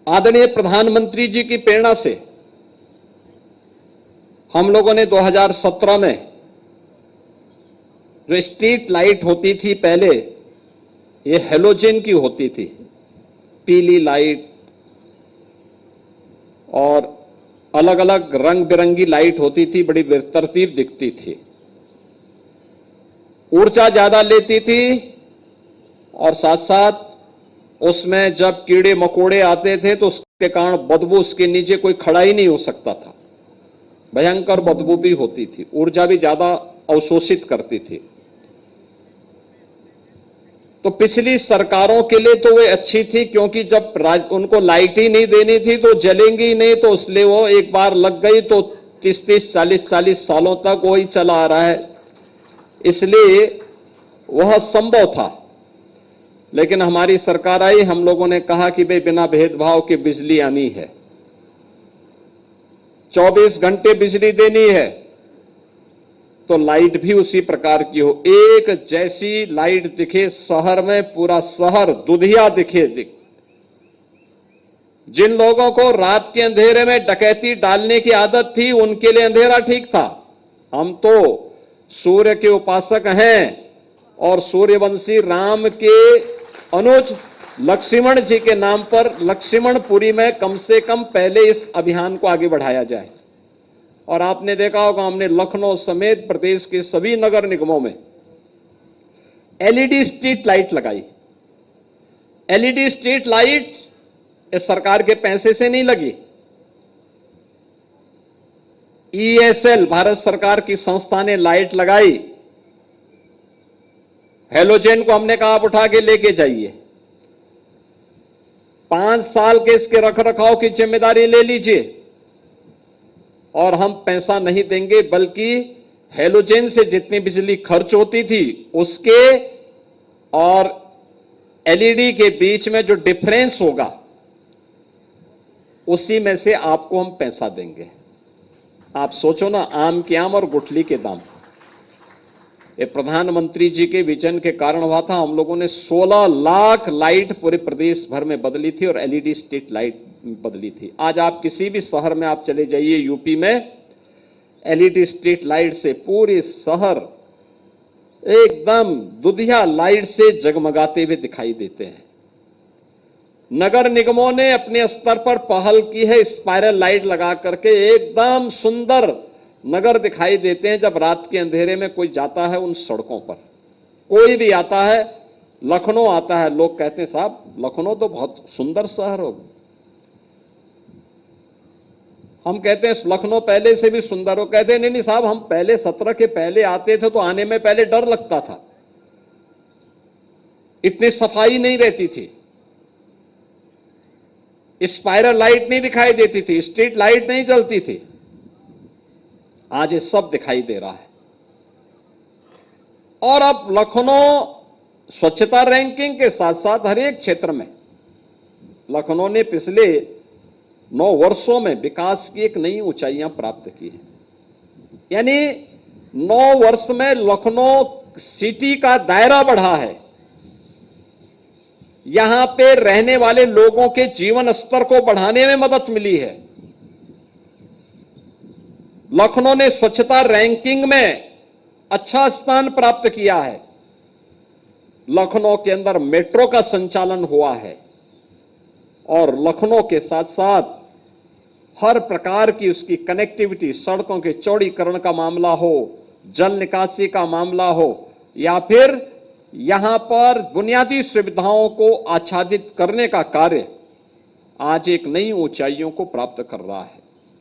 आदरणीय प्रधानमंत्री जी की प्रेरणा से हम लोगों ने 2017 में जो स्ट्रीट लाइट होती थी पहले, ये हेलोजन की होती थी, पीली लाइट और अलग अलग रंग बिरंगी लाइट होती थी, बड़ी बेतरतीब दिखती थी, ऊर्जा ज्यादा लेती थी और साथ साथ उसमें जब कीड़े मकोड़े आते थे तो उसके कारण बदबू, उसके नीचे कोई खड़ा ही नहीं हो सकता था, भयंकर बदबू भी होती थी, ऊर्जा भी ज्यादा अवशोषित करती थी। तो पिछली सरकारों के लिए तो वे अच्छी थी, क्योंकि जब उनको लाइट ही नहीं देनी थी तो जलेंगी ही नहीं, तो इसलिए वो एक बार लग गई तो 30-30, 40-40 सालों तक वही चला आ रहा है, इसलिए वह संभव था। लेकिन हमारी सरकार आई, हम लोगों ने कहा कि भाई बिना भेदभाव के बिजली आनी है, 24 घंटे बिजली देनी है, तो लाइट भी उसी प्रकार की हो, एक जैसी लाइट दिखे शहर में, पूरा शहर दुधिया दिखे। जिन लोगों को रात के अंधेरे में डकैती डालने की आदत थी, उनके लिए अंधेरा ठीक था। हम तो सूर्य के उपासक हैं और सूर्यवंशी राम के अनुज लक्ष्मण जी के नाम पर लक्ष्मणपुरी में कम से कम पहले इस अभियान को आगे बढ़ाया जाए। और आपने देखा होगा, हमने लखनऊ समेत प्रदेश के सभी नगर निगमों में एलईडी स्ट्रीट लाइट लगाई। एलईडी स्ट्रीट लाइट इस सरकार के पैसे से नहीं लगी, ईएसएल भारत सरकार की संस्था ने लाइट लगाई। हेलोजन को हमने कहा आप उठा के लेके जाइए, 5 साल के इसके रखरखाव की जिम्मेदारी ले लीजिए और हम पैसा नहीं देंगे, बल्कि हेलोजन से जितनी बिजली खर्च होती थी उसके और एलईडी के बीच में जो डिफरेंस होगा उसी में से आपको हम पैसा देंगे। आप सोचो ना, आम के आम और गुठली के दाम। ये प्रधानमंत्री जी के विजन के कारण हुआ था। हम लोगों ने 16 लाख लाइट पूरे प्रदेश भर में बदली थी और एलईडी स्ट्रीट लाइट बदली थी। आज आप किसी भी शहर में आप चले जाइए, यूपी में एलईडी स्ट्रीट लाइट से पूरे शहर एकदम दुधिया लाइट से जगमगाते हुए दिखाई देते हैं। नगर निगमों ने अपने स्तर पर पहल की है, स्पाइरल लाइट लगा करके एकदम सुंदर नगर दिखाई देते हैं। जब रात के अंधेरे में कोई जाता है उन सड़कों पर, कोई भी आता है, लखनऊ आता है, लोग कहते हैं साहब लखनऊ तो बहुत सुंदर शहर हो। हम कहते हैं लखनऊ पहले से भी सुंदर हो, कहते हैं नहीं साहब, हम पहले 17 के पहले आते थे तो आने में पहले डर लगता था, इतनी सफाई नहीं रहती थी, स्पाइरल लाइट नहीं दिखाई देती थी, स्ट्रीट लाइट नहीं जलती थी। आज ये सब दिखाई दे रहा है। और अब लखनऊ स्वच्छता रैंकिंग के साथ साथ हर एक क्षेत्र में लखनऊ ने पिछले 9 वर्षों में विकास की एक नई ऊंचाइयां प्राप्त की है। यानी 9 वर्ष में लखनऊ सिटी का दायरा बढ़ा है, यहां पे रहने वाले लोगों के जीवन स्तर को बढ़ाने में मदद मिली है। लखनऊ ने स्वच्छता रैंकिंग में अच्छा स्थान प्राप्त किया है। लखनऊ के अंदर मेट्रो का संचालन हुआ है और लखनऊ के साथ साथ हर प्रकार की उसकी कनेक्टिविटी, सड़कों के चौड़ीकरण का मामला हो, जल निकासी का मामला हो, या फिर यहां पर बुनियादी सुविधाओं को आच्छादित करने का कार्य आज एक नई ऊंचाइयों को प्राप्त कर रहा है।